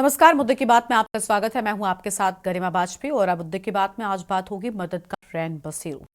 नमस्कार। मुद्दे की बात में आपका स्वागत है। मैं हूं आपके साथ गरिमा वाजपेयी और अब मुद्दे की बात में आज बात होगी मददगार रैन बसेरों।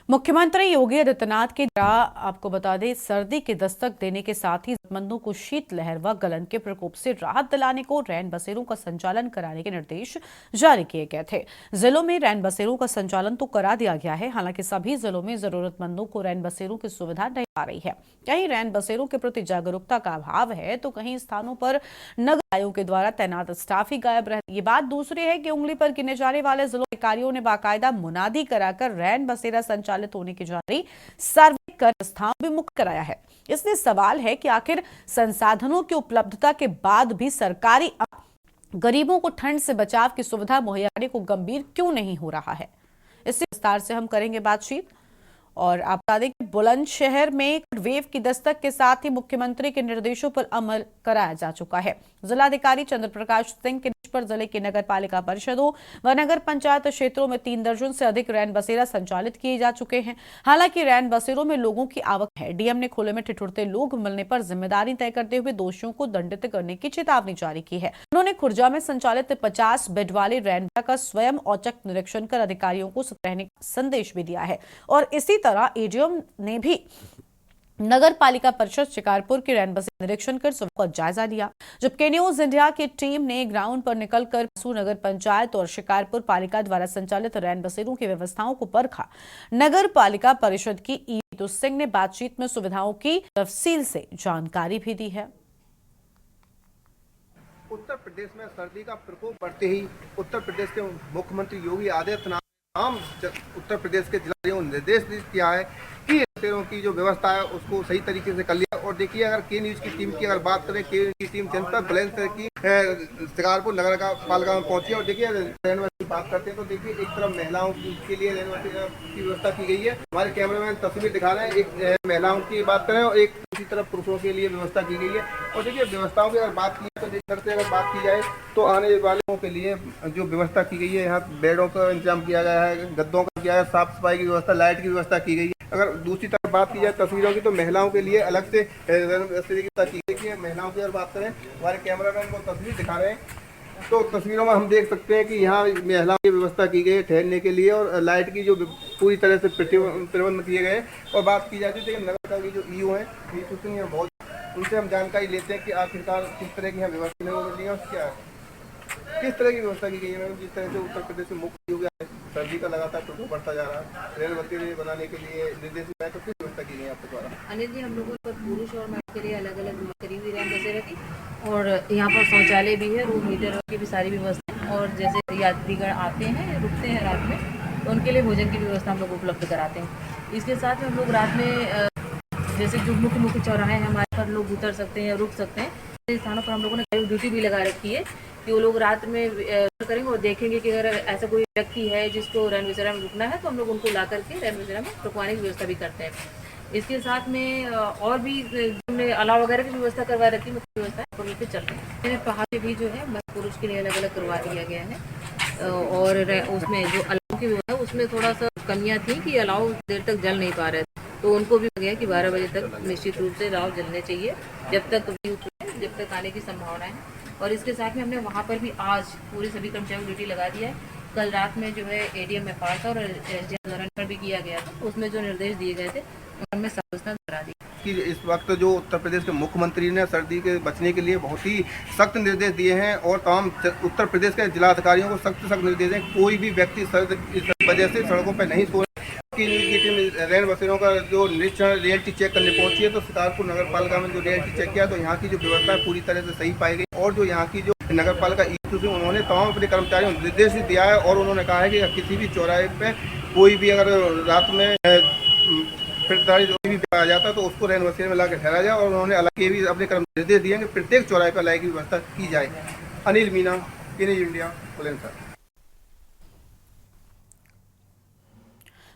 मुख्यमंत्री योगी आदित्यनाथ के द्वारा आपको बता दें, सर्दी की दस्तक देने के साथ ही जरूरतमंदों को शीतलहर व गलन के प्रकोप से राहत दिलाने को रैन बसेरों का संचालन कराने के निर्देश जारी किए गए थे। जिलों में रैन बसेरों का संचालन तो करा दिया गया है, हालांकि सभी जिलों में जरूरतमंदों को रैन बसेरों की सुविधा नहीं आ रही है। कहीं रैन बसेरों के प्रति जागरूकता का अभाव है तो कहीं स्थानों पर नगर आयोग के द्वारा तैनात स्टाफ ही गायब रहे। ये बात दूसरी है कि उंगली पर गिने जाने वाले जिलों अधिकारियों ने बाकायदा मुनादी कराकर रैन बसेरा संचालित होने की जानकारी सर्वे कर स्थान भी मुक्त कराया है। इसलिए सवाल है कि आखिर संसाधनों की उपलब्धता के बाद भी सरकारी गरीबों को ठंड से बचाव की सुविधा मुहैया कराने को गंभीर क्यों नहीं हो रहा है, इससे विस्तार से हम करेंगे बातचीत। और आप बता दें कि बुलंदशहर में वेव की दस्तक के साथ ही मुख्यमंत्री के निर्देशों पर अमल कराया जा चुका है। जिलाधिकारी चंद्र प्रकाश सिंह के निर्देश पर जिले की नगर पालिका परिषदों व नगर पंचायत क्षेत्रों में 3 दर्जन से अधिक रैन बसेरा संचालित किए जा चुके हैं। हालांकि रैन बसेरों में लोगों की आवक है। डीएम ने खुले में ठिठुरते लोग मिलने पर जिम्मेदारी तय करते हुए दोषियों को दंडित करने की चेतावनी जारी की है। उन्होंने खुर्जा में संचालित 50 बेड वाली रैन का स्वयं औचक निरीक्षण कर अधिकारियों को सतर्क रहने का संदेश भी दिया है। और इसी तरह एडीएम ने भी नगर पालिका परिषद शिकारपुर के रैन बसेरा निरीक्षण कर सुविधा का जायजा लिया। जबकि न्यूज इंडिया की टीम ने ग्राउंड पर निकलकर नगर पंचायत और शिकारपुर पालिका द्वारा संचालित रैन बसेरों की व्यवस्थाओं को परखा। नगर पालिका परिषद की ईतू सिंह ने बातचीत में सुविधाओं की तफसील से जानकारी भी दी है। उत्तर प्रदेश में सर्दी का प्रकोप बढ़ते ही उत्तर प्रदेश के मुख्यमंत्री योगी आदित्यनाथ तमाम उत्तर प्रदेश के जिलों को निर्देश किया है कि बसेरों की जो व्यवस्था है उसको सही तरीके से कर लिया। और देखिए, अगर के न्यूज की टीम की अगर बात करें, के न्यूज की टीम जनपद बुलंदशहर की शिकारपुर नगर का पालिका में पहुंची और देखिए रैन बसेरों की बात करते हैं तो देखिए एक तरफ महिलाओं के लिए रैन बसेरों की व्यवस्था की गई है। हमारे कैमरामैन तस्वीर दिखा रहे हैं। एक महिलाओं की बात करें और एक दूसरी तरफ पुरुषों के लिए व्यवस्था की गई है। और देखिए व्यवस्थाओं की अगर बात की अगर बात की जाए तो आने वालों के लिए जो व्यवस्था की गई है, यहाँ बेडों का इंतजाम किया गया है, गद्दों का किया है, साफ सफाई की व्यवस्था, लाइट की व्यवस्था की गई है। अगर दूसरी तरफ बात की जाए तस्वीरों की तो महिलाओं के लिए अलग से व्यवस्था की गई है। महिलाओं की अगर बात करें, हमारे कैमरामैन को तस्वीर दिखा रहे हैं तो तस्वीरों में हम देख सकते हैं कि यहाँ महिलाओं की व्यवस्था की गई है ठहरने के लिए और लाइट की जो पूरी तरह से प्रबंध किए गए। और बात की जाती है नगर का जो ईओ है, बहुत उनसे हम जानकारी लेते हैं कि आखिरकार किस तरह की यहाँ व्यवस्था मिली है और क्या किस तरह की व्यवस्था की गई है। मैडम, जिस तरह से उत्तर प्रदेश में मुख्य हो गया सर्दी का लगातार प्रकोप बढ़ता जा रहा है, रैन बसेरे बनाने के लिए निर्देश है तो किस व्यवस्था की गई आपके द्वारा? अनिल जी, हम लोगों पर पुरुष और महिला के लिए अलग अलग करी हुई रैन बसेरे थी और यहाँ पर शौचालय भी है, रूम हीटर की भी सारी व्यवस्था है। और जैसे यात्रीगण आते हैं, रुकते हैं रात में, तो उनके लिए भोजन की व्यवस्था हम लोग उपलब्ध कराते हैं। इसके साथ में हम लोग रात में जैसे जो मुख्य मुख्य चौराहे हैं हमारे पर लोग उतर सकते हैं या रुक सकते हैं, ऐसे स्थानों पर हम लोगों ने ड्यूटी भी लगा रखी है कि वो लोग रात में करेंगे और देखेंगे कि अगर ऐसा कोई व्यक्ति है जिसको रैन बसेरा में रुकना है तो हम लोग उनको ला करके रैन बसेरा में रुकवाने की व्यवस्था भी करते हैं। इसके साथ में और भी हमने अलाव वगैरह की व्यवस्था करवा रखी है, मुख्य व्यवस्था मिलकर चलते हैं। पहाड़ भी जो है पुरुष के लिए अलग अलग करवा दिया गया है और उसमें जो अलाव की व्यवस्था है उसमें थोड़ा सा कमियाँ थी कि अलाव देर तक जल नहीं पा रहे, तो उनको भी गया कि 12 बजे तक निश्चित रूप से अलाव जलने चाहिए जब तक आने की संभावना है। और इसके साथ में हमने वहाँ पर भी आज पूरे सभी कर्मचारियों को ड्यूटी लगा दिया है। कल रात में जो है एडीएम एफआर था और एसडीएम दौरान पर भी किया गया था, उसमें जो निर्देश दिए गए थे उनमें व्यवस्था करा दी कि इस वक्त जो उत्तर प्रदेश के मुख्यमंत्री ने सर्दी के बचने के लिए बहुत ही सख्त निर्देश दिए हैं और तमाम उत्तर प्रदेश के जिलाधिकारियों को सख्त निर्देश हैं। कोई भी व्यक्ति इस वजह से सड़कों पर नहीं सो की टीम रैन बसेरों का जो निरीक्षण रियलिटी चेक करने पहुंची है तो शिकारपुर नगर पालिका में जो रियलिटी चेक किया तो यहाँ की जो व्यवस्था है पूरी तरह से सही पाई गई। और जो यहाँ की जो नगर पालिका ईतू से उन्होंने तमाम अपने कर्मचारियों को निर्देश दिया है और उन्होंने कहा है कि किसी भी चौराहे पे कोई भी अगर रात में भी आ जाता है तो उसको रैन बसेरे में लाकर ठहरा जाए। और उन्होंने अलग के भी अपने निर्देश दिए कि प्रत्येक चौराहे पर लाइट की व्यवस्था की जाए। अनिल मीना, के न्यूज इंडिया, बुलंदशहर।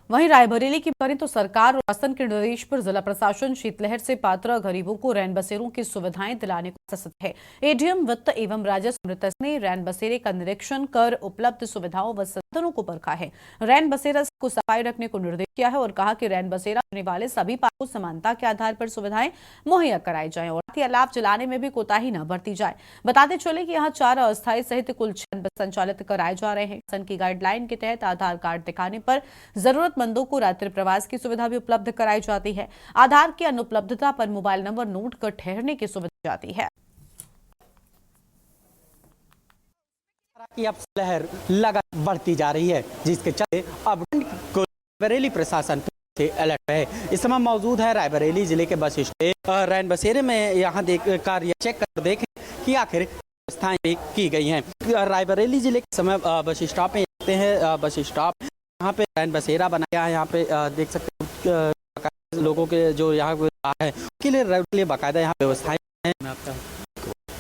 वहीं रायबरेली की करें तो सरकार और शासन के निर्देश पर जिला प्रशासन शीतलहर से पात्र गरीबों को रैन बसेरों की सुविधाएं दिलाने को प्रसन्न है। एडीएम वित्त एवं राजस्व अमृता ने रैन बसेरे का निरीक्षण कर उपलब्ध सुविधाओं व संसाधनों को परखा है। रैन बसेरा को सफाई रखने को निर्देश किया है और कहा कि रैन बसेरा करने वाले सभी पार्कों को समानता के आधार पर सुविधाएं मुहैया कराई जाए और अलाव जलाने में भी कोताही न बरती जाए। बताते चले कि यहाँ 4 अस्थायी सहित कुल 6 बस संचालित कराए जा रहे हैं। शासन की गाइडलाइन के तहत आधार कार्ड दिखाने पर जरूरतमंदों को रात्रि प्रवास की सुविधा भी उपलब्ध कराई जाती है। आधार की अनुपलब्धता पर मोबाइल नंबर नोट कर ठहरने की सुविधा जाती है। की अब लहर लगातार बढ़ती जा रही है, जिसके चलते अब रायबरेली प्रशासन से अलर्ट है। इस समय मौजूद है रायबरेली जिले के बस स्टैंड रैन बसेरे में। यहाँ चेक कर देखें कि आखिर व्यवस्थाएं की गई हैं। रायबरेली जिले के समय बस स्टॉप में जाते हैं। बस स्टॉप यहाँ पे रैन बसेरा बनाया है। यहाँ पे देख सकते हैं लोगों के जो यहाँ है उसके लिए बाकायदा यहाँ व्यवस्थाएं हैं। आपका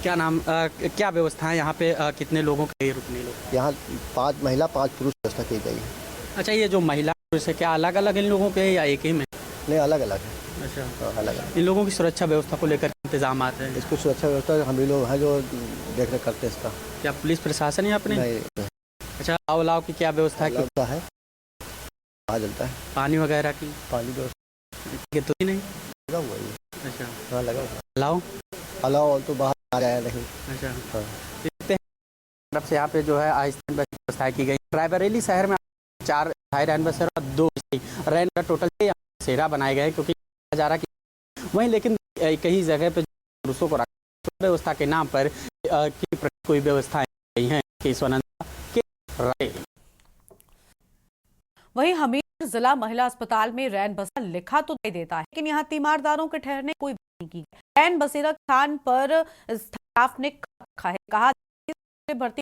क्या नाम, क्या व्यवस्थाएं यहाँ पे कितने लोगों के लिए रुकने लोग? यहाँ 5 महिला 5 पुरुष व्यवस्था की गई है। अच्छा, ये जो महिला पुरुष है क्या अलग अलग इन लोगों के या एक ही में? नहीं, अलग अलग है। अच्छा, अलग अलग। इन लोगों की सुरक्षा व्यवस्था को लेकर इंतजाम आते हैं? इसको सुरक्षा व्यवस्था हम ही लोग हैं जो देख रेख करते हैं इसका। क्या पुलिस प्रशासन है अपने? नहीं। अच्छा, अलाव की क्या व्यवस्था है? जलता है पानी वगैरह की? पानी व्यवस्था तो नहीं लगा हुआ है। अच्छा, हाँ लगा हुआ। अलाव तो बाहर आ जाया नहीं। अच्छा, देखते हैं तरफ से यहाँ पे जो है आहिस्ता व्यवस्था की गई। रायबरेली शहर में 4 रैन बसेरा 2 रैन का टोटल बसेरा बनाए गए, क्योंकि कहा जा रहा कि वहीं लेकिन कई जगह पे पुरुषों को व्यवस्था के नाम पर कोई व्यवस्थाएं गई हैं। वहीं हमीरपुर जिला महिला अस्पताल में रैन बसेरा लिखा तो दे देता है, लेकिन यहाँ तीमारदारों के ठहरने कोई नहीं की। रैन बसेरा स्थान पर स्टाफ ने रखा है। कहा भर्ती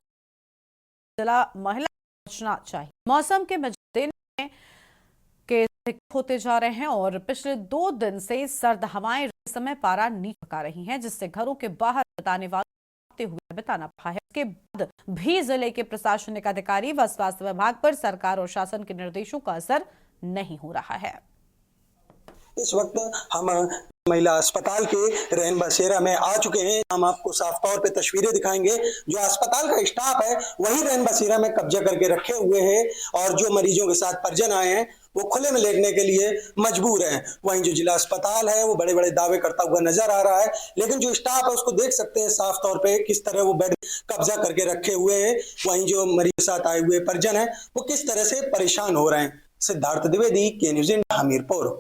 जिला महिला पहुंचना चाहिए। मौसम के दिन के होते जा रहे हैं और पिछले 2 दिन से सर्द हवाएं इस समय पारा नीचे पका रही हैं, जिससे घरों के बाहर बिताने वाले हुए बिताना पड़ा है। इसके बाद भी जिले के प्रशासनिक अधिकारी व स्वास्थ्य विभाग पर सरकार और शासन के निर्देशों का असर नहीं हो रहा है। इस वक्त हम महिला अस्पताल के रैन बसेरा में आ चुके हैं। हम आपको साफ तौर पे तस्वीरें दिखाएंगे। जो अस्पताल का स्टाफ है वही रैन बसेरा में कब्जा करके रखे हुए हैं और जो मरीजों के साथ परिजन आए हैं वो खुले में लेटने के लिए मजबूर हैं। वहीं जो जिला अस्पताल है वो बड़े बड़े दावे करता हुआ नजर आ रहा है, लेकिन जो स्टाफ है उसको देख सकते हैं साफ तौर पे किस तरह वो बेड कब्जा करके रखे हुए हैं। वहीं जो मरीज के साथ आए हुए परिजन है वो किस तरह से परेशान हो रहे हैं। सिद्धार्थ द्विवेदी, के न्यूज़ इंडिया, हमीरपुर।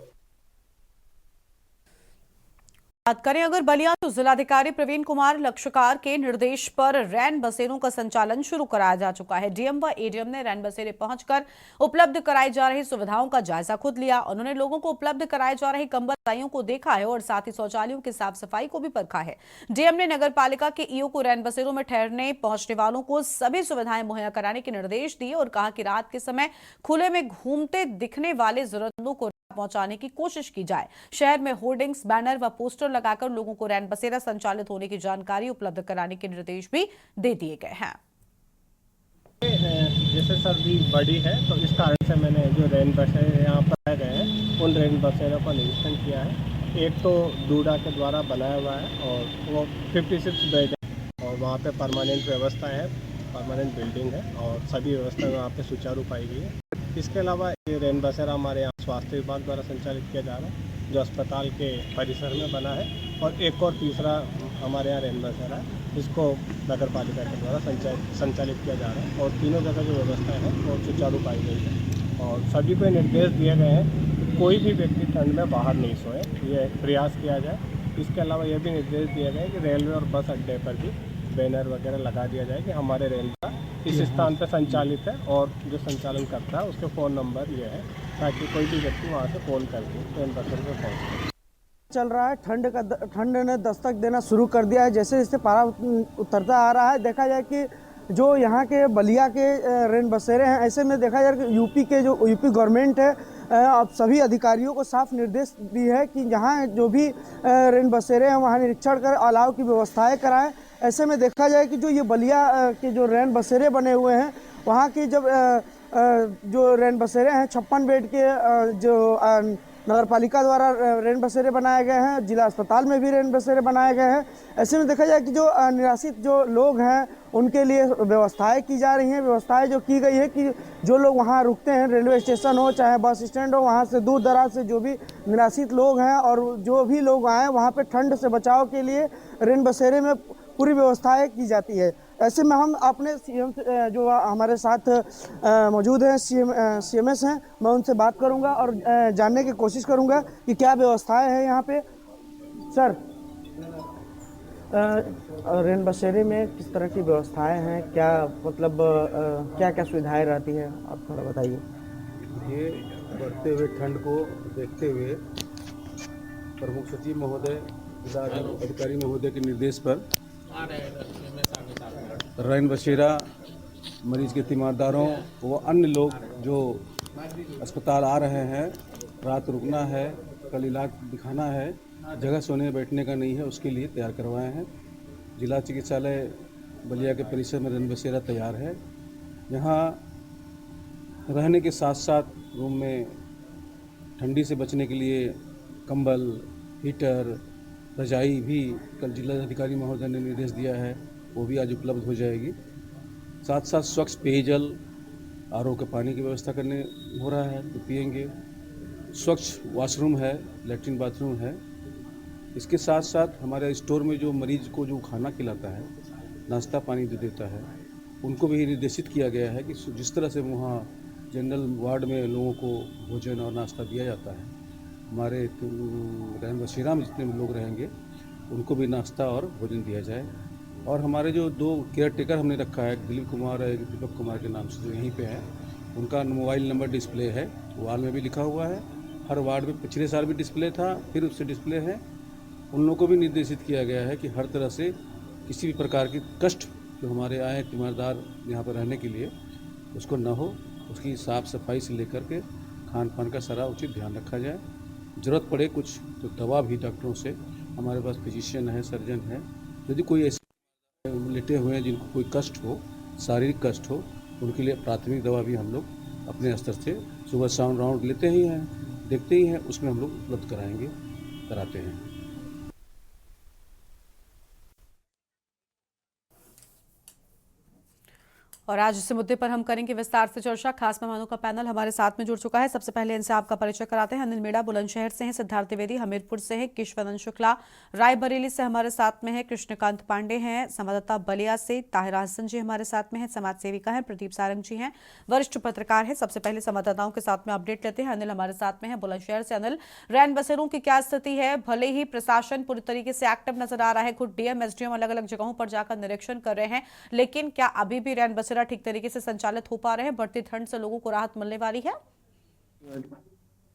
बात करें अगर बलिया तो जिलाधिकारी प्रवीण कुमार लक्षकार के निर्देश पर रैन बसेरों का संचालन शुरू कराया जा चुका है। डीएम व एडीएम ने रैन बसेरे पहुंचकर उपलब्ध कराई जा रही सुविधाओं का जायजा खुद लिया। उन्होंने लोगों को उपलब्ध कराए जा रही कंबल रजाइयों को देखा है और साथ ही शौचालयों की साफ सफाई को भी परखा है। डीएम ने नगर पालिका के ईओ को रैन बसेरों में ठहरने पहुंचने वालों को सभी सुविधाएं मुहैया कराने के निर्देश दिए और कहा कि रात के समय खुले में घूमते दिखने वाले जरूरतमंदों को पहुंचाने की कोशिश की जाए। शहर में होर्डिंग्स, बैनर व पोस्टर लगाकर लोगों को रैन बसेरा संचालित होने की जानकारी उपलब्ध कराने के निर्देश भी दे दिए गए हैं। जैसे सर्दी बढ़ी है तो इस कारण से मैंने जो रैन बसेरे यहाँ पर आए गए हैं उन रैन बसेरों का निरीक्षण किया है। एक तो डूडा के द्वारा बनाया हुआ है और वो 56 बेड है और वहाँ पे परमानेंट व्यवस्था है, परमानेंट बिल्डिंग है और सभी व्यवस्था वहाँ पे सुचारू पाई गई है। इसके अलावा ये रैन बसेरा हमारे यहाँ स्वास्थ्य विभाग द्वारा संचालित किया जा रहा है जो अस्पताल के परिसर में बना है, और एक और तीसरा हमारे यहाँ रैन बसेरा है जिसको नगर पालिका के द्वारा संचालित किया जा रहा है और तीनों जगह जो व्यवस्था है वो सुचारू पाई गई है। और सभी को निर्देश दिए गए हैं कि कोई भी व्यक्ति ठंड में बाहर नहीं सोए, ये प्रयास किया जाए। इसके अलावा ये भी निर्देश दिए गए कि रेलवे और बस अड्डे पर भी बैनर वगैरह लगा दिया जाए कि हमारे रेलवे इस स्थान पर संचालित है और जो संचालन करता है उसके फ़ोन नंबर ये है ताकि कोई भी व्यक्ति वहाँ से फ़ोन करके ट्रेन बसेरे में पहुँचे। चल रहा है, ठंड ने दस्तक देना शुरू कर दिया है। जैसे जैसे पारा उतरता आ रहा है, देखा जाए कि जो यहाँ के बलिया के रैन बसेरे हैं, ऐसे में देखा जाए कि यूपी गवर्नमेंट है अब सभी अधिकारियों को साफ निर्देश दी है कि जहाँ जो भी रैन बसेरे हैं वहाँ निरीक्षण कर अलाव की व्यवस्थाएं कराएं। ऐसे में देखा जाए कि जो ये बलिया के जो रैन बसेरे बने हुए हैं वहाँ की जब जो रैन बसेरे हैं 56 बेड के जो नगर पालिका द्वारा रैन बसेरे बनाए गए हैं, जिला अस्पताल में भी रैन बसेरे बनाए गए हैं। ऐसे में देखा जाए कि जो निराश्रित जो लोग हैं उनके लिए व्यवस्थाएं की जा रही हैं। व्यवस्थाएं जो की गई है कि जो लोग वहां रुकते हैं, रेलवे स्टेशन हो चाहे बस स्टैंड हो, वहां से दूर दराज से जो भी निराश्रित लोग हैं और जो भी लोग आए वहां पे ठंड से बचाव के लिए रैन बसेरे में पूरी व्यवस्थाएं की जाती है। ऐसे में हम अपने सीएम जो हमारे साथ मौजूद हैं सीएमएस हैं, मैं उनसे बात करूंगा और जानने की कोशिश करूंगा कि क्या व्यवस्थाएं हैं यहाँ पे। सर, रैन बसेरे में किस तरह की व्यवस्थाएं हैं, क्या मतलब क्या क्या सुविधाएं रहती है, आप थोड़ा बताइए। ये बढ़ते हुए ठंड को देखते हुए प्रमुख सचिव महोदय, जिला अधिकारी महोदय के निर्देश पर रैन बसेरा मरीज के तीमारदारों व अन्य लोग जो अस्पताल आ रहे हैं, रात रुकना है, कल इलाज दिखाना है, जगह सोने बैठने का नहीं है, उसके लिए तैयार करवाए हैं। जिला चिकित्सालय बलिया के परिसर में रैन बसेरा तैयार है। यहाँ रहने के साथ साथ रूम में ठंडी से बचने के लिए कंबल, हीटर, रजाई भी कल जिलाधिकारी महोदय ने निर्देश दिया है, वो भी आज उपलब्ध हो जाएगी। साथ साथ स्वच्छ पेयजल, आरओ के पानी की व्यवस्था करने हो रहा है, तो पिएंगे। स्वच्छ वॉशरूम है, लैट्रिन बाथरूम है। इसके साथ साथ हमारे स्टोर में जो मरीज को जो खाना खिलाता है, नाश्ता पानी जो देता है, उनको भी निर्देशित किया गया है कि जिस तरह से वहाँ जनरल वार्ड में लोगों को भोजन और नाश्ता दिया जाता है, हमारे रैन बसेरा में जितने लोग रहेंगे उनको भी नाश्ता और भोजन दिया जाए। और हमारे जो 2 केयर टेकर हमने रखा है, दिलीप कुमार और दीपक कुमार के नाम से, जो यहीं पे है, उनका मोबाइल नंबर डिस्प्ले है, वॉल में भी लिखा हुआ है। हर वार्ड में पिछले साल भी डिस्प्ले था, फिर उससे डिस्प्ले है। उन लोगों को भी निर्देशित किया गया है कि हर तरह से किसी भी प्रकार की कष्ट जो हमारे आए तीमारदार यहाँ पर रहने के लिए, उसको न हो, उसकी साफ़ सफाई से लेकर के खान पान का सारा उचित ध्यान रखा जाए। ज़रूरत पड़े कुछ तो दवा भी डॉक्टरों से, हमारे पास फिजिशियन है, सर्जन है, यदि कोई ऐसे लेटे हुए हैं जिनको कोई कष्ट हो, शारीरिक कष्ट हो, उनके लिए प्राथमिक दवा भी हम लोग अपने स्तर से सुबह शाम राउंड लेते ही हैं, देखते ही हैं, उसमें हम लोग उपलब्ध कराते हैं। और आज इस मुद्दे पर हम करेंगे विस्तार से चर्चा। खास मेहमानों का पैनल हमारे साथ में जुड़ चुका है। सबसे पहले इनसे आपका परिचय कराते हैं। अनिल मेड़ा बुलंदशहर से हैं, सिद्धार्थ द्विवेदी हमीरपुर से हैं, केशवानंद शुक्ला रायबरेली से हमारे साथ में है, कृष्णकांत पांडे हैं संवाददाता बलिया से, ताहिरा हसन जी हमारे साथ में है, समाज सेविका हैं, प्रदीप सारंग जी हैं, वरिष्ठ पत्रकार हैं। सबसे पहले संवाददाताओं के साथ में अपडेट लेते हैं। अनिल हमारे साथ में है बुलंदशहर से। अनिल, रैन बसेरों की क्या स्थिति है? भले ही प्रशासन पूरी तरीके से एक्टिव नजर आ रहा है, खुद डीएम एसडीएम अलग अलग जगहों पर जाकर निरीक्षण कर रहे हैं, लेकिन क्या अभी भी रैन बसेरा ठीक तरीके से संचालित हो पा रहे हैं? बढ़ती ठंड से लोगों को राहत मिलने वाली है?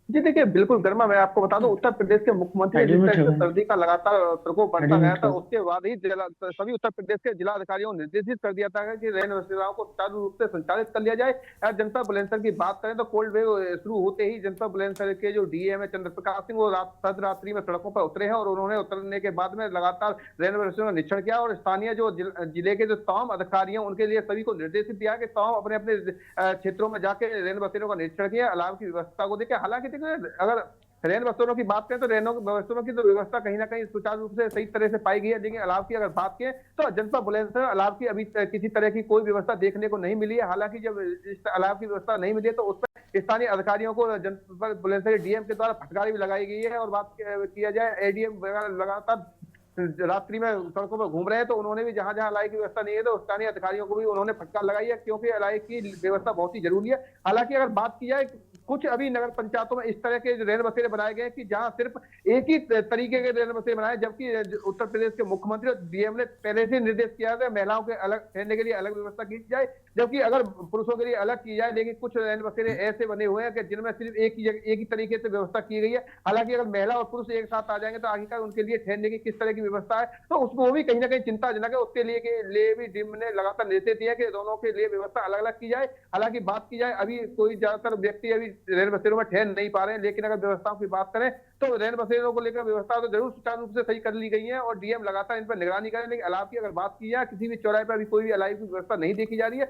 जी देखिए, बिल्कुल गर्मा। मैं आपको बता दूं, उत्तर प्रदेश के मुख्यमंत्री जिस तरह से सर्दी का लगातार प्रकोप बढ़ता गया था, उसके बाद ही सभी उत्तर प्रदेश के जिला अधिकारियों ने निर्देशित कर दिया था कि रैन बसेराओं को सुचारू रूप से संचालित कर लिया जाए। अगर जनपद बुलंदशहर की बात करें तो कोल्ड वेव शुरू होते ही जनपद बुलंदशहर के जो डीएम है चंद्रप्रकाश सिंह, वो रात्रि में सड़कों पर उतरे हैं और उन्होंने उतरने के बाद में लगातार रैन बसेरों का निरीक्षण किया और स्थानीय जो जिले के जो तमाम अधिकारी हैं उनके लिए सभी को निर्देशित दिया कि तमाम अपने अपने क्षेत्रों में जाके रैन बसेरों का निरीक्षण किया, अलाव की व्यवस्था को देखे। हालांकि अगर रैन बसेरों की बात करें तो रैन बसेरों की तो व्यवस्था कहीं ना कहीं सुचारू रूप से सही तरह से पाई गई है, लेकिन अलाव की अगर बात करें तो जनपद बुलंदशहर अलाव की अभी किसी तरह की कोई व्यवस्था देखने को नहीं मिली है। हालांकि जब इस अलाव की व्यवस्था नहीं मिली है तो उस पर स्थानीय अधिकारियों को जनपद बुलंदशहर डीएम के द्वारा फटकार भी लगाई गई है। और बात किया जाए, एडीएम लगातार रात्रि में सड़कों पर घूम रहे हैं, तो उन्होंने भी जहां जहां अलाई की व्यवस्था नहीं है तो स्थानीय अधिकारियों को भी उन्होंने फटकार लगाई है, क्योंकि अलाई की व्यवस्था बहुत ही जरूरी है। हालांकि अगर बात की जाए, कुछ अभी नगर पंचायतों में इस तरह के रैन बसेरे बनाए गए हैं कि जहां सिर्फ एक ही तरीके के रैन बसेरे बनाए, जबकि उत्तर प्रदेश के मुख्यमंत्री और डीएम ने पहले से निर्देश किया था महिलाओं के अलग ठहरने के लिए अलग व्यवस्था की जाए, जबकि अगर पुरुषों के लिए अलग की जाए। लेकिन कुछ रैन बसेरे ऐसे बने हुए हैं कि जिनमें सिर्फ एक ही तरीके से व्यवस्था की गई है। हालांकि अगर महिला और पुरुष एक साथ आ जाएंगे तो आखिरकार उनके लिए ठहरने की किस तरह की व्यवस्था है, तो उसको वो भी कहीं ना कहीं चिंताजनक है। उसके लिए भी डीएम ने लगातार निर्देश दिया कि दोनों के लिए व्यवस्था अलग अलग की जाए। हालांकि बात की जाए, अभी कोई ज्यादातर व्यक्ति अभी रैन बसेरों में ठहर नहीं पा रहे हैं, लेकिन अगर व्यवस्थाओं की बात करें तो रैन बसेरों को लेकर व्यवस्था तो जरूर सुचारू रूप से सही कर ली गई है और डीएम लगातार इन पर निगरानी करें। लेकिन अलाव की अगर बात की जाए, किसी भी चौराहे पर अभी कोई भी अलाव की व्यवस्था नहीं देखी जा रही है।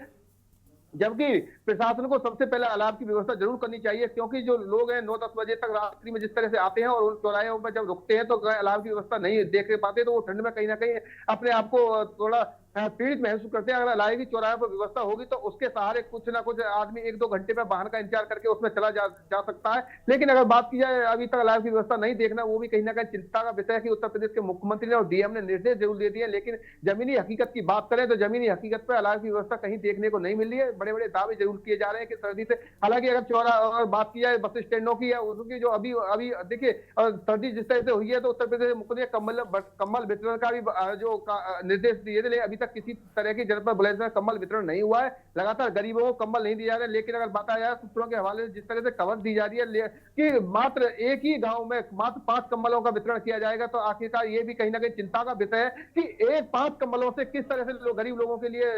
जबकि प्रशासन को सबसे पहले अलाव की व्यवस्था जरूर करनी चाहिए, क्योंकि जो लोग हैं 9-10 बजे तक रात्रि में जिस तरह से आते हैं और उन चौराहे पर जब रुकते हैं तो अलाव की व्यवस्था नहीं देख पाते, तो वो ठंड में कहीं ना कहीं अपने आप को थोड़ा पीड़ित महसूस करते हैं। अगर अलाव की चौराहे पर व्यवस्था होगी तो उसके सहारे कुछ ना कुछ आदमी 1-2 घंटे में वाहन का इंतजार करके उसमें चला जा सकता है। लेकिन अगर बात की जाए अभी तक अलाव की व्यवस्था नहीं देखना, वो भी कहीं ना कहीं चिंता का विषय है कि उत्तर प्रदेश के मुख्यमंत्री ने और डीएम ने निर्देश जरूर दे दिए, लेकिन जमीनी हकीकत की बात करें तो जमीनी हकीकत पर अलाव की व्यवस्था कहीं देखने को नहीं मिल रही है। बड़े बड़े दावे जरूर किए जा रहे हैं कि सर्दी से, हालांकि अगर चौरा और बात की जाए बस स्टैंडों की या उनकी जो अभी अभी देखिए सर्दी जिस तरह से हुई है तो उत्तर प्रदेश मुख्यमंत्री कम्बल वितरण का भी जो निर्देश दिए थे, लेकिन अभी तक किसी तरह की जनपद बुलंदशहर में कम्बल वितरण नहीं हुआ है। लगातार गरीबों को कम्बल नहीं दिए जा रहे। लेकिन अगर बात आया सूत्रों के हवाले से जिस तरह से खबर दी जा रही है कि मात्र एक ही गांव में मात्र 5 कम्बलों का वितरण किया जाएगा, तो आखिरकार ये भी कहीं ना कहीं चिंता का विषय है कि 5 कम्बलों से किस तरह से गरीब लोगों के लिए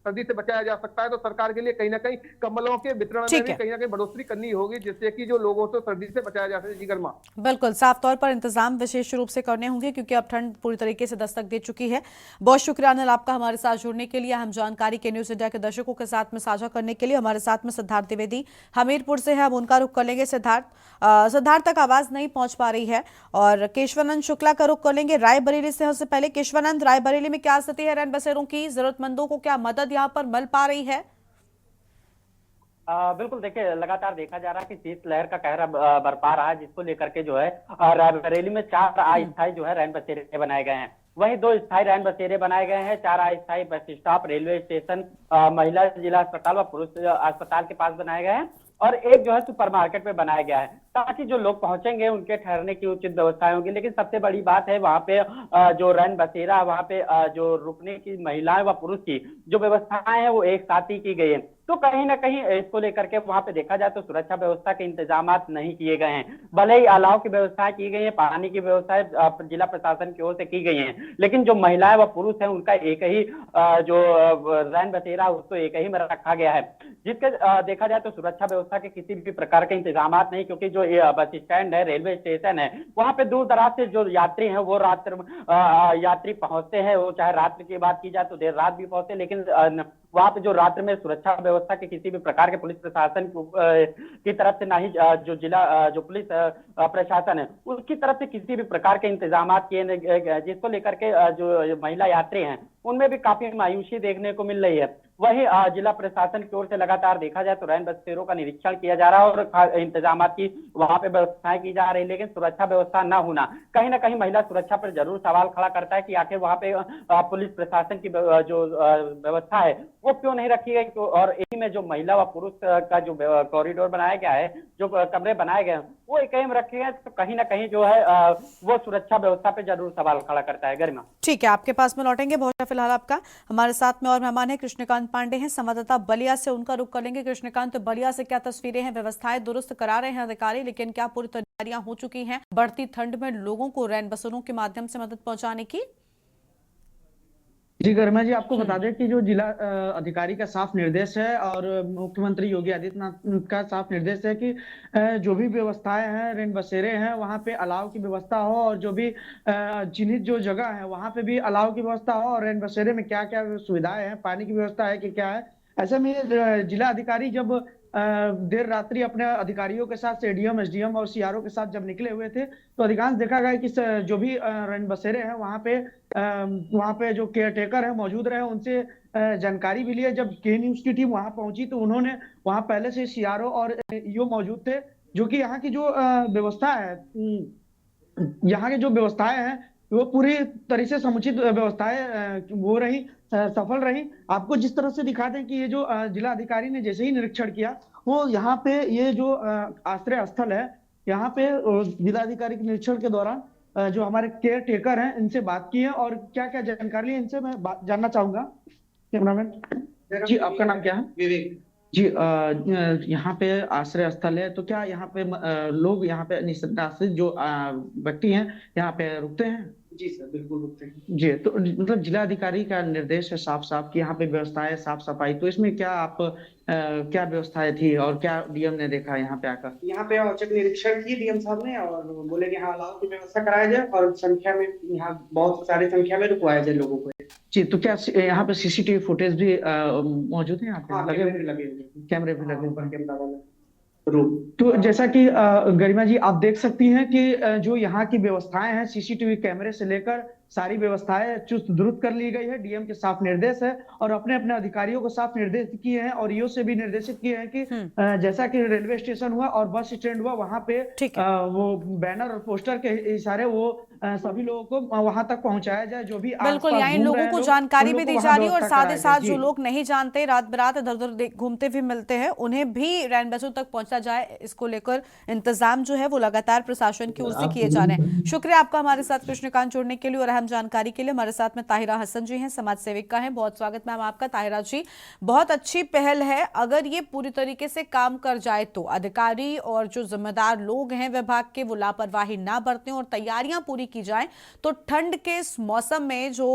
सर्दी से बचाया जा सकता है। तो सरकार के लिए कहीं ना कहीं कम्बलों के वितरण में भी कहीं ना कहीं बढ़ोतरी करनी होगी, जिससे कि जो लोगों से सर्दी से बचाया जा सके। जी गर्मा, बिल्कुल साफ तौर पर इंतजाम विशेष रूप से करने होंगे, क्योंकि अब ठंड पूरी तरीके से दस्तक दे चुकी है। बहुत शुक्रिया अनिल आपका हमारे साथ जुड़ने के लिए, हम जानकारी के न्यूज इंडिया के दर्शकों के साथ में साझा करने के लिए। हमारे साथ में सिद्धार्थ द्विवेदी हमीरपुर से है, हम उनका रुख कर लेंगे। सिद्धार्थ तक आवाज नहीं पहुंच पा रही है, और केशवानंद शुक्ला का रुख कर लेंगे रायबरेली से। उससे पहले केशवानंद, रायबरेली में क्या स्थिति है रैन बसेरों की? जरूरतमंदों को क्या मदद यहां पर मिल पा रही है? बिल्कुल, देखिए लगातार देखा जा रहा है कि शीतलहर का कहर बरपा रहा है, जिसको लेकर के जो है रायबरेली में 4 अस्थायी जो है रैन बसेरे बनाए गए हैं। वहीं 2 स्थायी रैन बसेरे बनाए गए हैं। 4 अस्थायी बस स्टॉप, रेलवे स्टेशन, महिला जिला अस्पताल व पुरुष अस्पताल के पास बनाए गए हैं, और एक जो है सुपरमार्केट में बनाया गया है, ताकि जो लोग पहुंचेंगे उनके ठहरने की उचित व्यवस्थाएं होंगी। लेकिन सबसे बड़ी बात है वहां पे जो रैन बसेरा, वहां पे जो रुकने की महिलाएं व पुरुष की जो व्यवस्थाएं हैं वो एक साथ ही की गई है। तो कहीं ना कहीं इसको लेकर के वहां पे देखा जाए तो सुरक्षा व्यवस्था के इंतजाम नहीं किए गए हैं। भले ही अलाव की व्यवस्थाएं की गई है, पानी की व्यवस्थाएं जिला प्रशासन की ओर से की गई है, लेकिन जो महिलाएं व पुरुष हैं उनका एक ही जो रैन बसेरा उसको एक ही में रखा गया है, जिसके देखा जाए तो सुरक्षा व्यवस्था के किसी भी प्रकार के इंतजाम नहीं। क्योंकि जो बस स्टैंड है, रेलवे स्टेशन है, वहां पे दूर दराज से जो यात्री हैं वो यात्री पहुंचते हैं, वो चाहे रात्रि की बात की जाए तो देर रात भी पहुंचते, लेकिन वहां पे जो रात्रि में सुरक्षा व्यवस्था के किसी भी प्रकार के पुलिस प्रशासन की तरफ से, ना ही जो जिला जो पुलिस प्रशासन है उसकी तरफ से किसी भी प्रकार के इंतजाम किए नहीं, जिसको लेकर के जो महिला यात्री हैं उनमें भी काफी मायूसी देखने को मिल रही है। वहीं जिला प्रशासन की ओर से लगातार देखा जाए तो रैन बसेरों का निरीक्षण किया जा रहा है और इंतजाम की वहां पे व्यवस्थाएं की जा रही है, लेकिन सुरक्षा व्यवस्था न होना कहीं ना कहीं महिला सुरक्षा पर जरूर सवाल खड़ा करता है कि आखिर वहां पे पुलिस प्रशासन की जो व्यवस्था है वो क्यों नहीं रखी गई। और इसी में जो महिला व पुरुष का जो कॉरिडोर बनाया गया है, जो कमरे बनाए गए हैं वो एक ही में रखे गए, तो कहीं ना कहीं जो है वो सुरक्षा व्यवस्था पे जरूर सवाल खड़ा करता है। गरिमा, ठीक है, आपके पास में लौटेंगे। बहुत फिलहाल आपका हमारे साथ में और मेहमान है कृष्णकांत पांडे हैं, संवाददाता बलिया से, उनका रुख कर लेंगे। कृष्णकांत, तो बलिया से क्या तस्वीरें हैं? व्यवस्थाएं दुरुस्त करा रहे हैं अधिकारी, लेकिन क्या पूरी तैयारियां हो चुकी हैं बढ़ती ठंड में लोगों को रैन बसेरों के माध्यम से मदद पहुंचाने की? जी गरिमा जी, आपको बता दें कि जो जिला अधिकारी का साफ निर्देश है और मुख्यमंत्री योगी आदित्यनाथ का साफ निर्देश है कि जो भी व्यवस्थाएं हैं, रैन बसेरे हैं, वहां पे अलाव की व्यवस्था हो, और जो भी चिन्हित जो जगह है वहां पे भी अलाव की व्यवस्था हो, और रैन बसेरे में क्या क्या सुविधाएं हैं, पानी की व्यवस्था है कि क्या है। ऐसे में जिला अधिकारी जब देर रात्रि अपने अधिकारियों के साथ एडीएम, एसडीएम और सीआरओ के साथ जब निकले हुए थे, तो अधिकांश देखा गया कि जो भी रैन बसेरे हैं वहां पे जो केयर टेकर है मौजूद रहे, उनसे जानकारी भी लिए। जब के न्यूज की टीम वहां पहुंची तो उन्होंने वहां पहले से सीआरओ और ईओ मौजूद थे, जो कि यहाँ की जो व्यवस्था है, यहाँ की जो व्यवस्थाएं हैं वो पूरी तरह से समुचित व्यवस्थाएं वो रही, सफल रही। आपको जिस तरह से दिखा दें कि ये जो जिला अधिकारी ने जैसे ही निरीक्षण किया, वो यहाँ पे ये जो आश्रय स्थल है, यहाँ पे जिला अधिकारी के निरीक्षण के दौरान जो हमारे केयर टेकर हैं इनसे बात की है, और क्या क्या जानकारी है इनसे मैं जानना चाहूंगा। कैमरामैन जी, आपका नाम क्या है? विवेक जी। यहाँ पे आश्रय स्थल है, तो क्या यहाँ पे लोग यहाँ पे निराश्रित जो व्यक्ति हैं यहाँ पे रुकते हैं? जी सर, बिल्कुल रुकते हैं जी। तो मतलब जिला अधिकारी का निर्देश है साफ साफ कि यहाँ पे व्यवस्थाएं साफ सफाई, तो इसमें क्या आप क्या व्यवस्थाएं थी और क्या डीएम ने देखा यहाँ पे आकर? यहाँ पे औचक निरीक्षण की डीएम साहब ने, और बोले कि हाँ अलाव की व्यवस्था कराया जाए और संख्या में यहाँ बहुत सारी संख्या में रुकवाया जाए लोगों को। जी, तो क्या यहाँ पे सीसीटीवी फुटेज भी मौजूद है? यहाँ पे कैमरे भी लगे ऊपर कैमरा वाला रूम। तो जैसा कि गरिमा जी आप देख सकती हैं कि जो यहाँ की व्यवस्थाएं हैं, सीसीटीवी कैमरे से लेकर सारी व्यवस्थाएं चुस्त दुरुस्त कर ली गई है। डीएम के साफ निर्देश है और अपने अपने अधिकारियों को साफ निर्देश किए हैं और ईओ से भी निर्देशित किए हैं कि जैसा कि रेलवे स्टेशन हुआ और बस स्टैंड हुआ, वहां पे ठीक है। वो बैनर और पोस्टर के इशारे वो सभी लोगों को वहां तक पहुंचाया जाए। जो भी बिल्कुल, आसपास यहाँ इन घूम लोगों रहे हैं को लोग, जानकारी उन भी लोगों दी को जा वहां रही है और व्यवस्था साथ ही कराई साथ जाए। जो जी। लोग नहीं जानते, रात बिरात इधर उधर घूमते भी मिलते हैं, उन्हें भी रैन बसेरों तक पहुंचा जाए, इसको लेकर इंतजाम जो है वो लगातार प्रशासन की ओर से किए जा रहे हैं। शुक्रिया आपका हमारे साथ कृष्णकांत जुड़ने के लिए और अहम जानकारी के लिए। हमारे साथ में ताहिरा हसन जी हैं, समाज सेविका हैं। बहुत स्वागत मैम आपका। ताहिरा जी, बहुत अच्छी पहल है। अगर ये पूरी तरीके से काम कर जाए तो अधिकारी और जो जिम्मेदार लोग हैं विभाग के वो लापरवाही ना बरतें और तैयारियां पूरी की जाएं, तो ठंड के इस मौसम में जो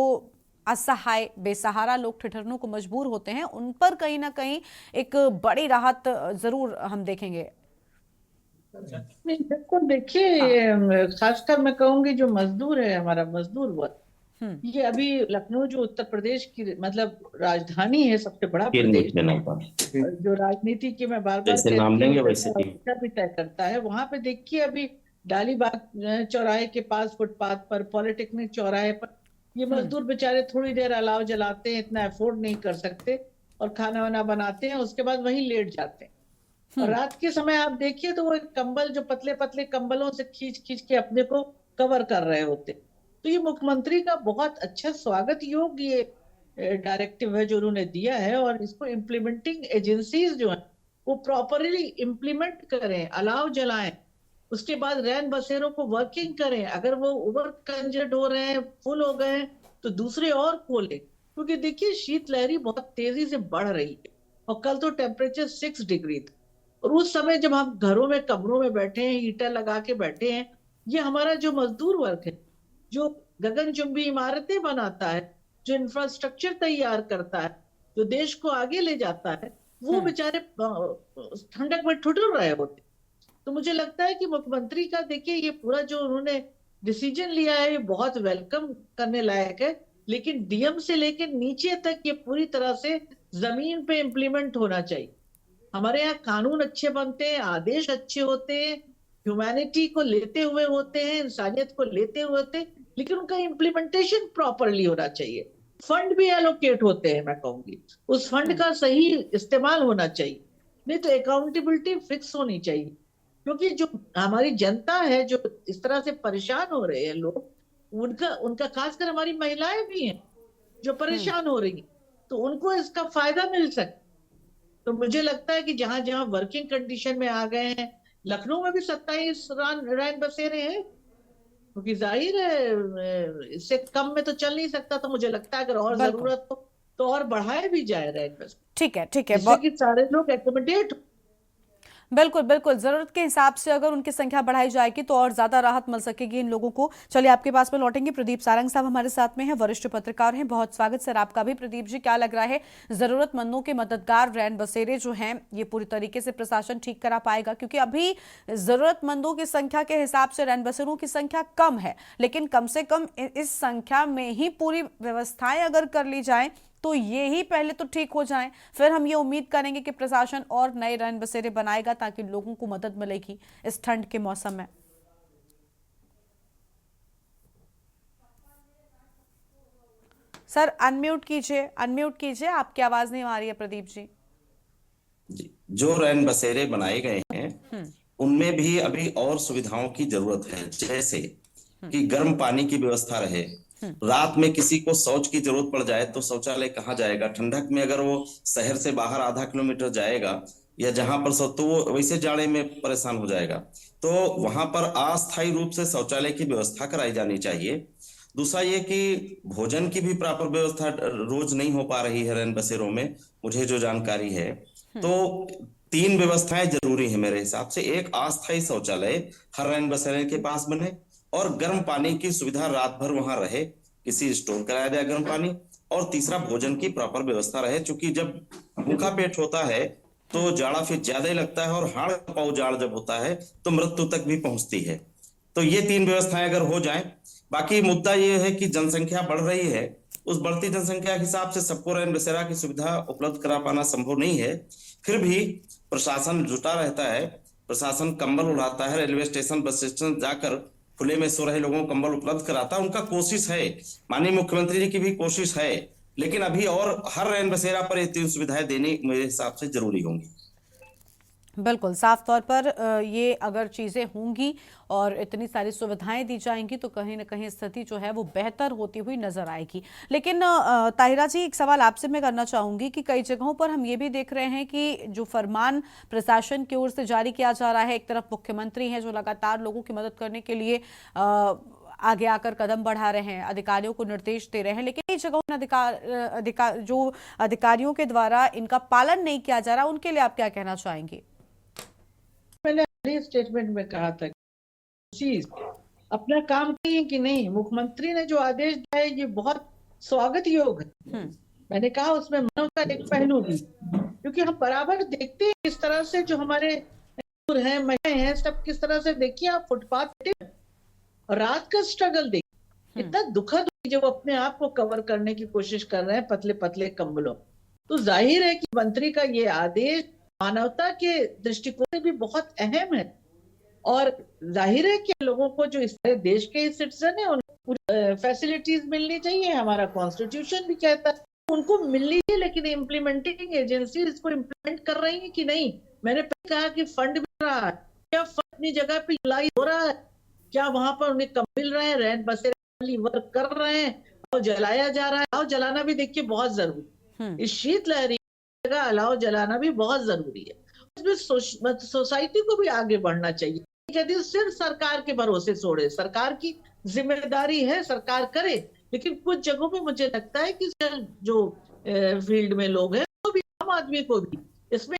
असहाय बेसहारा लोग ठिठुरने को मजबूर होते हैं, उन पर कहीं ना कहीं एक बड़ी राहत जरूर हम देखेंगे। नहीं, बिल्कुल देखिए, खासकर मैं कहूंगी जो मजदूर है, हमारा मजदूर वर्ग, ये अभी लखनऊ जो उत्तर प्रदेश की मतलब राजधानी है, सबसे बड़ा प्रदेश, जो राजनीति की मैं बार बार भी तय करता है, वहां पे देखिए अभी डालीबाग चौराहे के पास फुटपाथ पर, पॉलिटेक्निक चौराहे पर ये मजदूर बेचारे थोड़ी देर अलाव जलाते हैं, इतना अफोर्ड नहीं कर सकते और खाना वाना बनाते हैं, उसके बाद वहीं लेट जाते हैं। और रात के समय आप देखिए तो वो एक कंबल, जो पतले पतले कंबलों से खींच खींच के अपने को कवर कर रहे होते। तो ये मुख्यमंत्री का बहुत अच्छा स्वागत योग्य ये डायरेक्टिव है जो उन्होंने दिया है, और इसको इम्प्लीमेंटिंग एजेंसीज जो है वो प्रॉपरली इम्प्लीमेंट करें, अलाव जलाएं, उसके बाद रैन बसेरों को वर्किंग करें। अगर वो ओवर कंजेड हो रहे हैं, फुल हो गए हैं, तो दूसरे और खोलें, क्योंकि देखिए शीतलहरी बहुत तेजी से बढ़ रही है और कल तो टेम्परेचर 6 डिग्री था। और उस समय जब हम घरों में कमरों में बैठे हैं, हीटर लगा के बैठे हैं, ये हमारा जो मजदूर वर्ग है, जो गगनचुंबी इमारतें बनाता है, जो इंफ्रास्ट्रक्चर तैयार करता है, जो देश को आगे ले जाता है, वो बेचारे ठंडक में ठुठुर रहे होते। तो मुझे लगता है कि मुख्यमंत्री का देखिए ये पूरा जो उन्होंने डिसीजन लिया है ये बहुत वेलकम करने लायक है, लेकिन डीएम से लेकर नीचे तक ये पूरी तरह से जमीन पे इम्प्लीमेंट होना चाहिए। हमारे यहाँ कानून अच्छे बनते हैं, आदेश अच्छे होते हैं, ह्यूमैनिटी को लेते हुए होते हैं, इंसानियत को लेते हुए होते हैं, लेकिन उनका इम्प्लीमेंटेशन प्रॉपरली होना चाहिए। फंड भी एलोकेट होते हैं, मैं कहूंगी उस फंड का सही इस्तेमाल होना चाहिए, नहीं तो अकाउंटेबिलिटी फिक्स होनी चाहिए। क्योंकि जो हमारी जनता है, जो इस तरह से परेशान हो रहे हैं लोग, उनका खासकर हमारी महिलाएं भी हैं जो परेशान हो रही हैं, तो उनको इसका फायदा मिल सकता। तो मुझे लगता है कि जहां जहां वर्किंग कंडीशन में आ गए हैं, लखनऊ में भी 27 रैन बसेरे हैं, क्योंकि जाहिर है इससे कम में तो चल नहीं सकता। तो मुझे लगता है अगर और जरूरत हो तो और बढ़ाए भी जाए रैन बसेरे। ठीक है, ठीक है, जिससे कि सारे लोग एकोमोडेट। बिल्कुल बिल्कुल, जरूरत के हिसाब से अगर उनकी संख्या बढ़ाई जाएगी तो और ज्यादा राहत मिल सकेगी इन लोगों को। चलिए आपके पास में लौटेंगे। प्रदीप सारंग साहब हमारे साथ में हैं, वरिष्ठ पत्रकार हैं। बहुत स्वागत सर आपका भी। प्रदीप जी, क्या लग रहा है जरूरतमंदों के मददगार रैन बसेरे जो हैं ये पूरी तरीके से प्रशासन ठीक करा पाएगा? क्योंकि अभी जरूरतमंदों की संख्या के हिसाब से रैन बसेरों की संख्या कम है, लेकिन कम से कम इस संख्या में ही पूरी व्यवस्थाएं अगर कर ली जाए तो ये ही पहले तो ठीक हो जाएं, फिर हम ये उम्मीद करेंगे कि प्रशासन और नए रैन बसेरे बनाएगा ताकि लोगों को मदद मिलेगी इस ठंड के मौसम में। सर अनम्यूट कीजिए, आपकी आवाज नहीं आ रही है प्रदीप जी। जो रैन बसेरे बनाए गए हैं उनमें भी अभी और सुविधाओं की जरूरत है, जैसे कि गर्म पानी की व्यवस्था रहे, रात में किसी को शौच की जरूरत पड़ जाए तो शौचालय कहाँ जाएगा, ठंडक में अगर वो शहर से बाहर आधा किलोमीटर जाएगा या जहां पर तो वो वैसे जाड़े में परेशान हो जाएगा, तो वहां पर अस्थायी रूप से शौचालय की व्यवस्था कराई जानी चाहिए। दूसरा ये कि भोजन की भी प्रॉपर व्यवस्था रोज नहीं हो पा रही है रैन बसेरों में, मुझे जो जानकारी है। तो 3 व्यवस्थाएं जरूरी है मेरे हिसाब से। एक, अस्थायी शौचालय हर रैन बसेरे के पास बने, और गर्म पानी की सुविधा रात भर वहां रहे, किसी स्टोर कराया जाए गर्म पानी। और तीसरा, भोजन की प्रॉपर व्यवस्था रहे, क्योंकि जब भूखा पेट होता है तो जाड़ा फिर ज्यादा ही लगता है, और हाड़ पाव जाड़ जब होता है तो मृत्यु तक भी पहुंचती है। तो ये 3 व्यवस्थाएं अगर हो जाएं। बाकी मुद्दा ये है कि जनसंख्या बढ़ रही है उस बढ़ती जनसंख्या के हिसाब से सबको रैन बसेरा की सुविधा उपलब्ध करा पाना संभव नहीं है। फिर भी प्रशासन जुटा रहता है, प्रशासन कंबल उड़ाता है, रेलवे स्टेशन बस स्टेशन जाकर खुले में सो रहे लोगों को कंबल उपलब्ध कराता है। उनका कोशिश है, माननीय मुख्यमंत्री जी की भी कोशिश है, लेकिन अभी और हर रैन बसेरा पर ये 3 सुविधाएं देनी मेरे हिसाब से जरूरी होंगी। बिल्कुल, साफ तौर पर ये अगर चीज़ें होंगी और इतनी सारी सुविधाएं दी जाएंगी तो कहीं ना कहीं स्थिति जो है वो बेहतर होती हुई नजर आएगी। लेकिन ताहिरा जी, एक सवाल आपसे मैं करना चाहूंगी कि कई जगहों पर हम ये भी देख रहे हैं कि जो फरमान प्रशासन की ओर से जारी किया जा रहा है, एक तरफ मुख्यमंत्री हैं जो लगातार लोगों की मदद करने के लिए आगे आकर कदम बढ़ा रहे हैं, अधिकारियों को निर्देश दे रहे हैं, लेकिन कई जगहों जो अधिकारियों के द्वारा इनका पालन नहीं किया जा रहा, उनके लिए आप क्या कहना चाहेंगे? मैंने स्टेटमेंट में कहा था चीज अपना काम किए कि नहीं। मुख्यमंत्री ने जो आदेश दिया है ये बहुत स्वागत योग है। मैंने कहा उसमें मानव का एक पहलू भी, क्योंकि हम बराबर देखते हैं किस तरह से जो हमारे हैं, महिलाएं हैं, सब किस तरह से देखिए आप फुटपाथ पे और रात का स्ट्रगल देखिए, इतना दुखद जब अपने आप को कवर करने की कोशिश कर रहे हैं पतले पतले कंबलों। तो जाहिर है कि मंत्री का ये आदेश मानवता के दृष्टिकोण से भी बहुत अहम है, और जाहिर है कि लोगों को जो इस देश के सिटीजन है उनको फैसिलिटीज मिलनी चाहिए। हमारा कॉन्स्टिट्यूशन भी कहता है उनको मिलनी चाहिए, लेकिन इम्प्लीमेंटिंग एजेंसी इसको इम्प्लीमेंट कर रही है कि नहीं। मैंने पहले कहा कि फंड मिल रहा है, क्या फंड अपनी जगह पे यूटिलाइज हो रहा है, क्या वहां पर उन्हें कम मिल रहे हैं, रैन बसेरे वर्क कर रहे हैं, और जलाया जा रहा है। अलाव जलाना भी देखिए बहुत जरूरी, इस शीतलहरी जगह अलाव जलाना भी बहुत जरूरी है। इसमें सोसाइटी को भी आगे बढ़ना चाहिए। यदि सिर्फ सरकार के भरोसे छोड़े, सरकार की जिम्मेदारी है, सरकार करे, लेकिन कुछ जगहों पे मुझे लगता है कि जो फील्ड में लोग हैं वो भी, आम आदमी को भी इसमें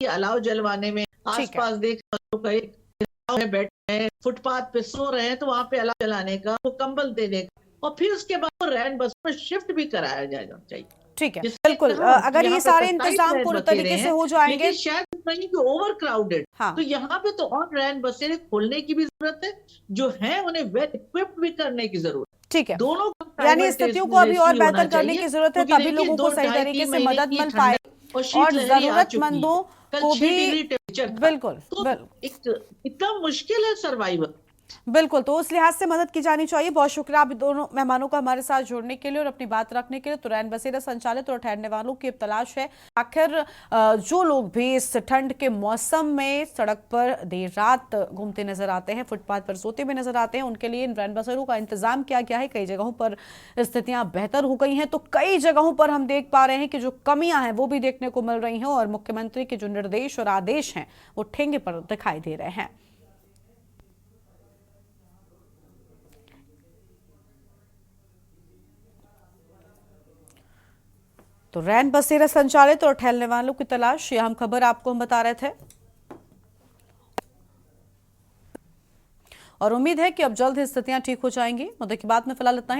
अलाव जलवाने में आसपास देख बैठे हैं, फुटपाथ पे सो रहे हैं, तो वहां पे अलाव जलाने का, वो कंबल देने का, और फिर उसके बाद रैन बस में शिफ्ट भी कराया जाना चाहिए। ठीक है, बिल्कुल। अगर ये सारे इंतजाम पूरे तरीके से हो जाएंगे, शायद नहीं कि ओवर क्राउडेड, तो यहाँ पे तो और रैन बसेरे खोलने की भी जरूरत है, जो है उन्हें वेल इक्विप्ड भी करने की जरूरत है। ठीक है, दोनों यानी स्थितियों को अभी और बेहतर करने की जरूरत है, तभी लोगों को सही तरीके से मदद मिल पाए और जरूरतमंदों को भी। बिल्कुल, इतना मुश्किल है सर्वाइवल। बिल्कुल, तो उस लिहाज से मदद की जानी चाहिए। बहुत शुक्रिया आप दोनों मेहमानों का हमारे साथ जुड़ने के लिए और अपनी बात रखने के लिए। तो रैन बसेरा संचालित और ठहरने वालों की अब तलाश है। आखिर जो लोग भी इस ठंड के मौसम में सड़क पर देर रात घूमते नजर आते हैं, फुटपाथ पर सोते हुए नजर आते हैं, उनके लिए इन रैन बसेरों का इंतजाम किया गया है। कई जगहों पर स्थितियां बेहतर हो गई हैं, तो कई जगहों पर हम देख पा रहे हैं कि जो कमियां हैं वो भी देखने को मिल रही हैं, और मुख्यमंत्री के जो निर्देश और आदेश हैं वो ठेंगे पर दिखाई दे रहे हैं। तो रैन बसेरा संचालित और ठहरने वालों की तलाश, यह हम खबर आपको हम बता रहे थे, और उम्मीद है कि अब जल्द ही स्थितियां ठीक हो जाएंगी। मुद्दे की बात में फिलहाल इतना ही।